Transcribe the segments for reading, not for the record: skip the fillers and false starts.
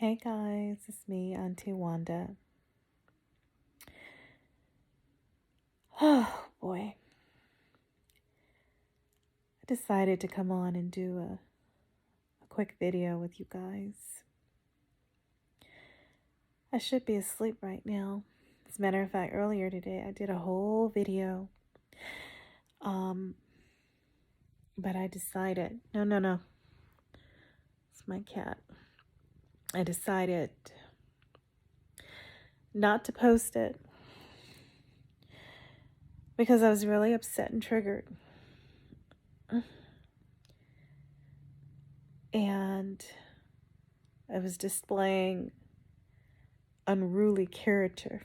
Hey guys, it's me, Auntie Wanda. Oh boy, I decided to come on and do a quick video with you guys. I should be asleep right now. As a matter of fact, earlier today I did a whole video. But I decided, no, it's my cat. I decided not to post it because I was really upset and triggered. And I was displaying unruly character,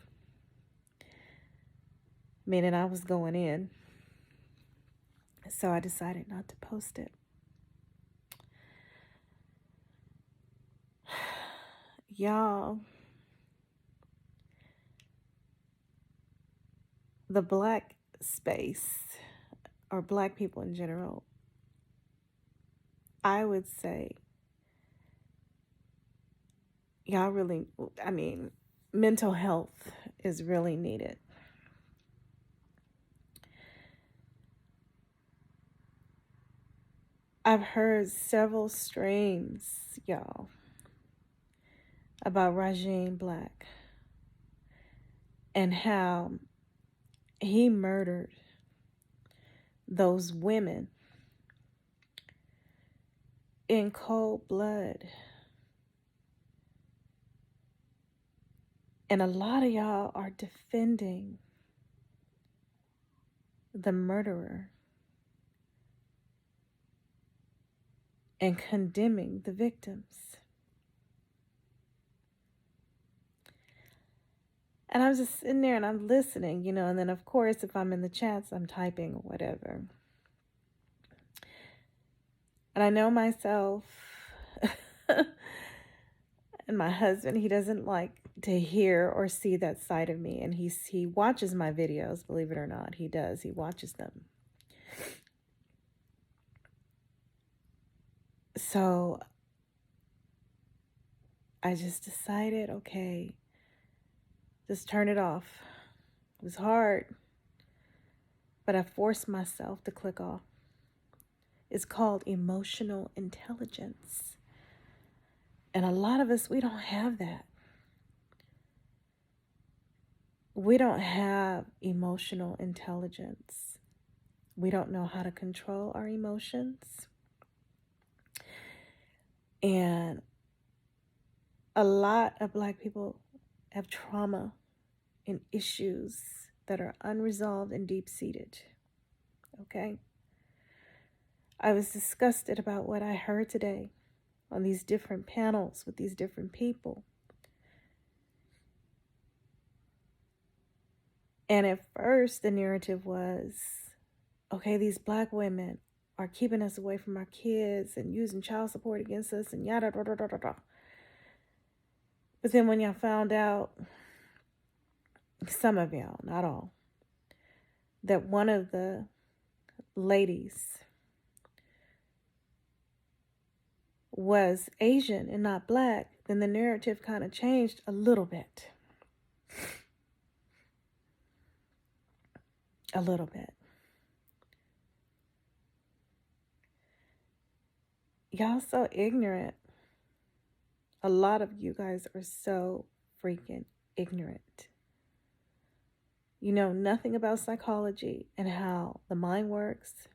meaning I was going in. So I decided not to post it. Y'all, the black space, or black people in general, I would say, y'all really, mental health is really needed. I've heard several streams, y'all, about Rajaeen Black and how he murdered those women in cold blood. And a lot of y'all are defending the murderer and condemning the victims. And I was just sitting there and I'm listening, and then of course, if I'm in the chats, I'm typing or whatever. And I know myself and my husband, he doesn't like to hear or see that side of me. And he watches my videos, believe it or not. He does. He watches them. So I just decided, okay, just turn it off. It was hard, but I forced myself to click off. It's called emotional intelligence. And a lot of us, we don't have that. We don't have emotional intelligence. We don't know how to control our emotions. And a lot of Black people have trauma and issues that are unresolved and deep-seated. Okay? I was disgusted about what I heard today on these different panels with these different people. And at first, the narrative was, okay, these Black women are keeping us away from our kids and using child support against us and yada, da, da, da, da, da. But then when y'all found out, some of y'all, not all, that one of the ladies was Asian and not Black, then the narrative kind of changed a little bit. A little bit. Y'all so ignorant. A lot of you guys are so freaking ignorant. You know nothing about psychology and how the mind works.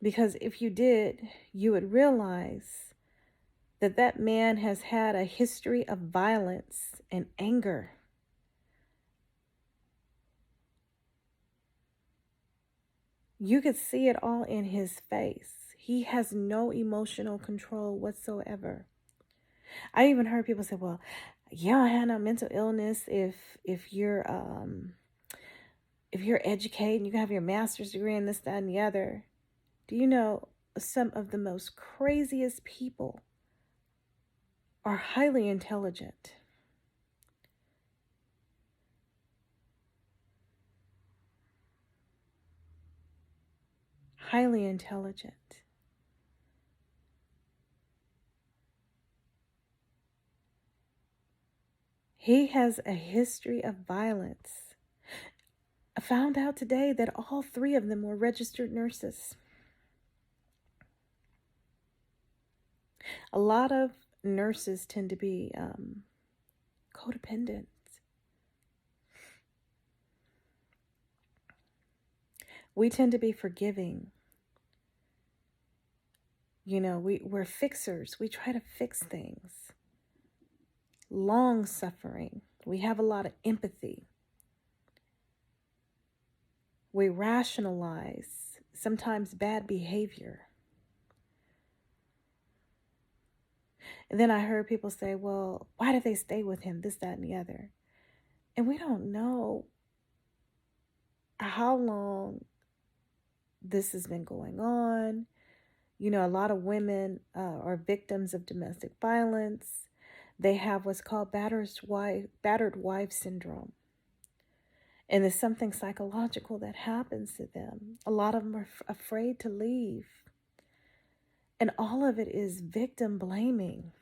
Because if you did, you would realize that that man has had a history of violence and anger. You could see it all in his face. He has no emotional control whatsoever. I even heard people say, well, you don't have no mental illness if you're educated and you have your master's degree in this, that, and the other. Do you know some of the most craziest people are highly intelligent? Highly intelligent. He has a history of violence. I found out today that all three of them were registered nurses. A lot of nurses tend to be codependent. We tend to be forgiving. We're fixers. We try to fix things. Long suffering. We have a lot of empathy. We rationalize sometimes bad behavior. And then I heard people say, well, why did they stay with him? This, that, and the other. And we don't know how long this has been going on. A lot of women are victims of domestic violence. They have what's called battered wife syndrome. And it's something psychological that happens to them. A lot of them are afraid to leave. And all of it is victim blaming.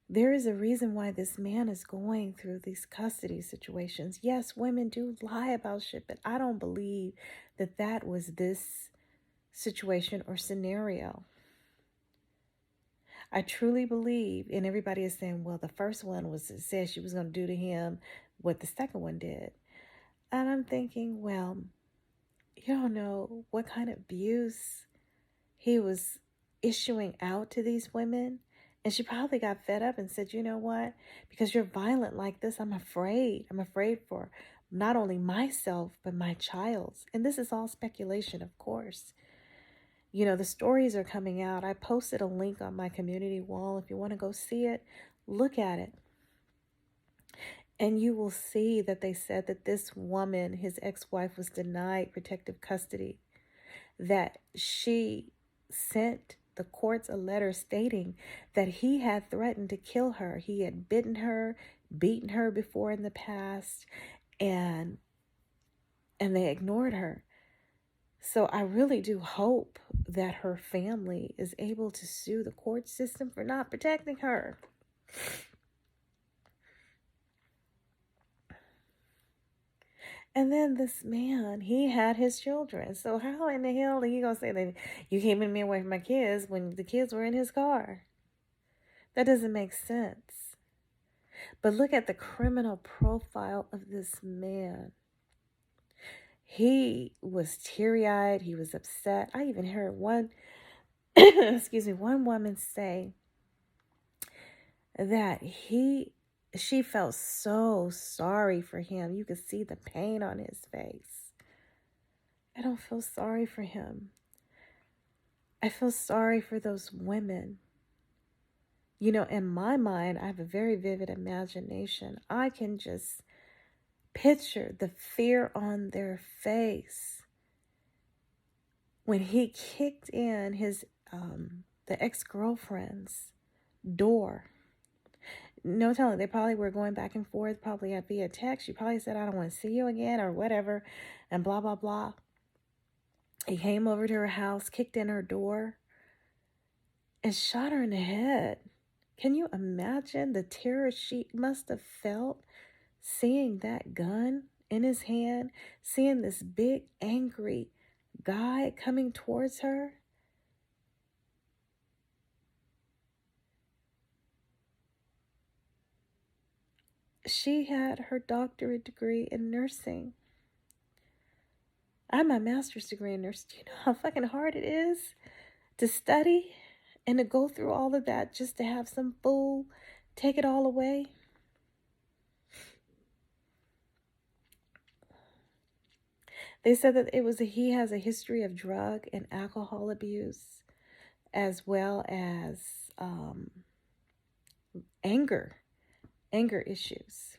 There is a reason why this man is going through these custody situations. Yes, women do lie about shit, but I don't believe that that was this situation or scenario. I truly believe, and everybody is saying, well, the first one said she was going to do to him what the second one did. And I'm thinking, well, you don't know what kind of abuse he was issuing out to these women. And she probably got fed up and said, you know what? Because you're violent like this, I'm afraid. I'm afraid for not only myself, but my child's. And this is all speculation, of course. The stories are coming out. I posted a link on my community wall. If you want to go see it, look at it. And you will see that they said that this woman, his ex-wife, was denied protective custody. That she sent the courts a letter stating that he had threatened to kill her. He had bitten her, beaten her before in the past, and they ignored her. So I really do hope that her family is able to sue the court system for not protecting her. And then this man, he had his children. So how in the hell are you going to say that you came in me away from my kids when the kids were in his car? That doesn't make sense. But look at the criminal profile of this man. He was teary-eyed. He was upset. I even heard one woman say that she felt so sorry for him. You could see the pain on his face. I don't feel sorry for him. I feel sorry for those women. In my mind, I have a very vivid imagination. I can just picture the fear on their face when he kicked in the ex-girlfriend's door. No telling, they probably were going back and forth, probably via text. She probably said, I don't want to see you again or whatever, and blah, blah, blah. He came over to her house, kicked in her door, and shot her in the head. Can you imagine the terror she must have felt seeing that gun in his hand, seeing this big, angry guy coming towards her? She had her doctorate degree in nursing. I have my master's degree in nursing. Do you know how fucking hard it is to study and to go through all of that just to have some fool take it all away? They said that he has a history of drug and alcohol abuse, as well as anger issues.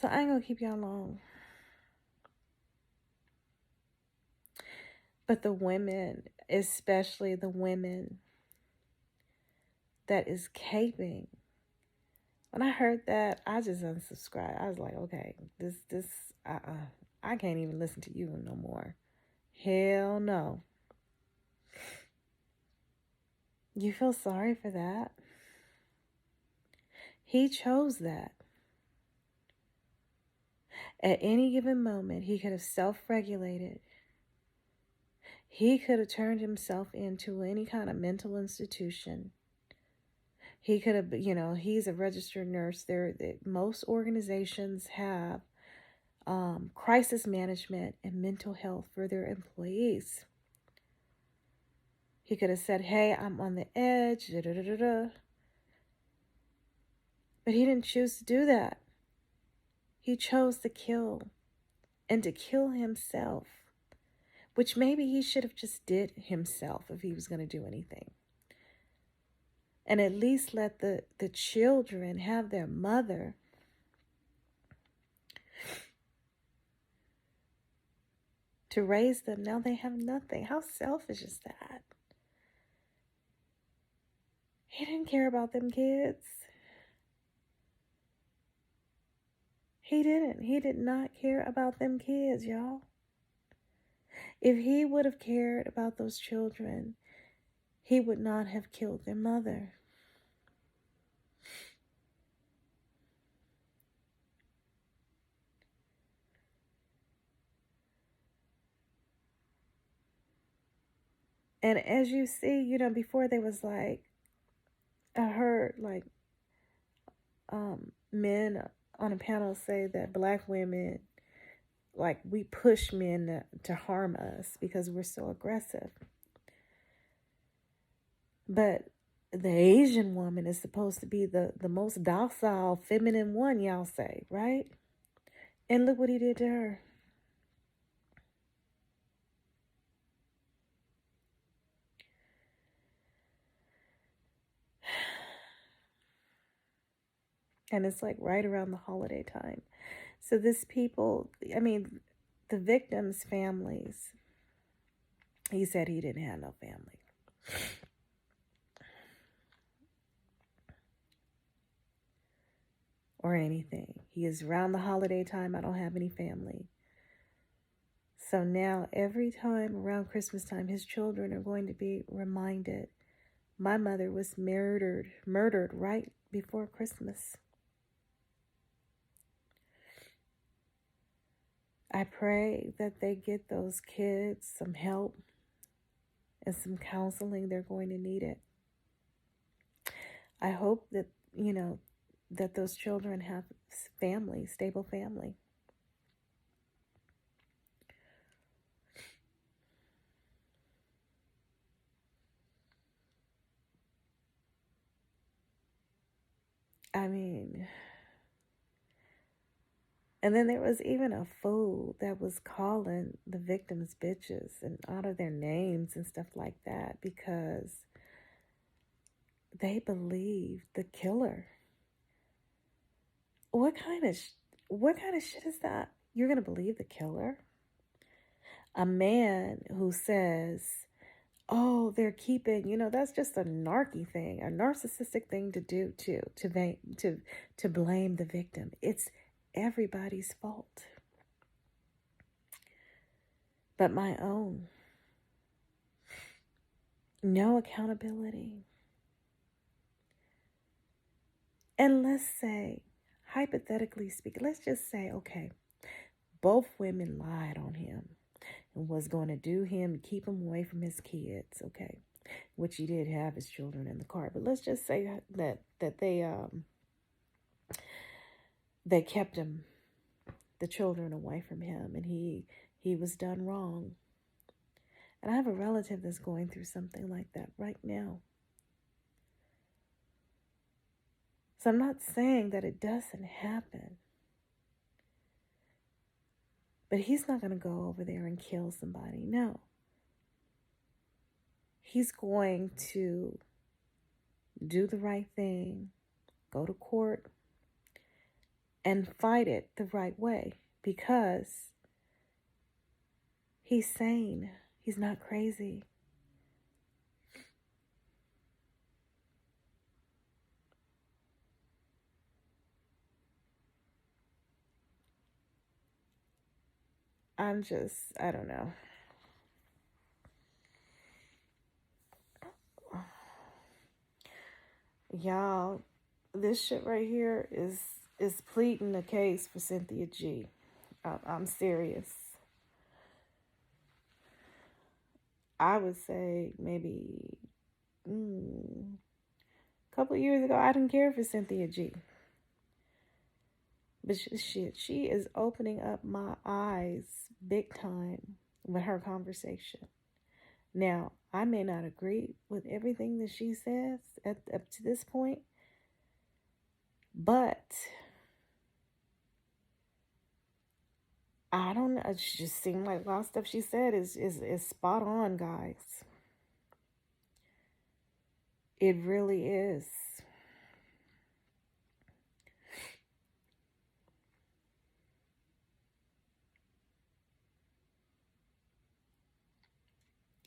So I ain't gonna keep y'all long. But the women, especially the women that is caping. When I heard that, I just unsubscribed. I was like, okay, I can't even listen to you no more. Hell no. You feel sorry for that? He chose that. At any given moment, he could have self-regulated. He could have turned himself into any kind of mental institution. He could have, he's a registered nurse. Most organizations have crisis management and mental health for their employees. He could have said, hey, I'm on the edge, da, da, da, da, da. But he didn't choose to do that. He chose to kill, and to kill himself, which maybe he should have just did himself if he was going to do anything. And at least let the children have their mother. To raise them. Now they have nothing. How selfish is that? He didn't care about them kids. He didn't. He did not care about them kids, y'all. If he would have cared about those children, he would not have killed their mother. And as you see, before they was like, I heard like men on a panel say that Black women, like, we push men to harm us because we're so aggressive. But the Asian woman is supposed to be the most docile, feminine one, y'all say, right? And look what he did to her. And it's like right around the holiday time. So the victims' families, he said he didn't have no family. Or anything. He is around the holiday time, I don't have any family. So now every time around Christmas time, his children are going to be reminded, my mother was murdered right before Christmas. I pray that they get those kids some help and some counseling. They're going to need it. I hope that, that those children have family, stable family. I mean, and then there was even a fool that was calling the victims bitches and out of their names and stuff like that because they believed the killer. What kind of shit is that? You're going to believe the killer? A man who says, oh, they're keeping, that's just a narky thing, a narcissistic thing to do too, to blame the victim. It's everybody's fault but my own. No accountability. And let's say, hypothetically speaking, let's just say, okay, both women lied on him and was going to do him, keep him away from his kids, okay, which he did have his children in the car. But let's just say that they kept the children away from him, and he was done wrong. And I have a relative that's going through something like that right now. So I'm not saying that it doesn't happen. But he's not going to go over there and kill somebody. No. He's going to do the right thing, go to court, and fight it the right way because he's sane. He's not crazy. I don't know. Y'all, this shit right here is pleading the case for Cynthia G. I'm serious. I would say maybe a couple of years ago, I didn't care for Cynthia G. But she is opening up my eyes big time with her conversation. Now, I may not agree with everything that she says up to this point, but I don't know. It just seemed like a lot of stuff she said is spot on, guys. It really is.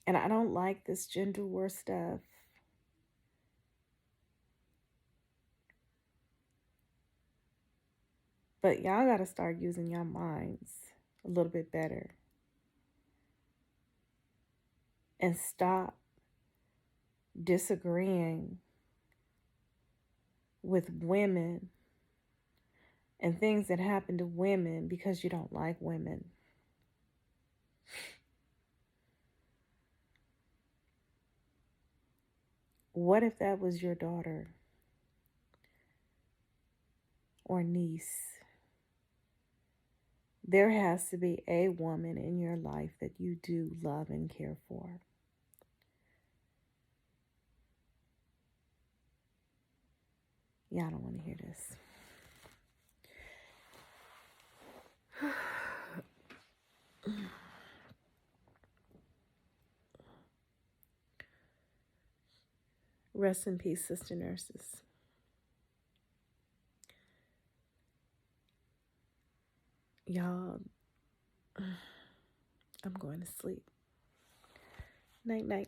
And I don't like this gender war stuff. But y'all got to start using your minds a little bit better. And stop disagreeing with women and things that happen to women because you don't like women. What if that was your daughter or niece? There has to be a woman in your life that you do love and care for. Y'all don't want to hear this. Rest in peace, sister nurses. Y'all, I'm going to sleep. Night, night.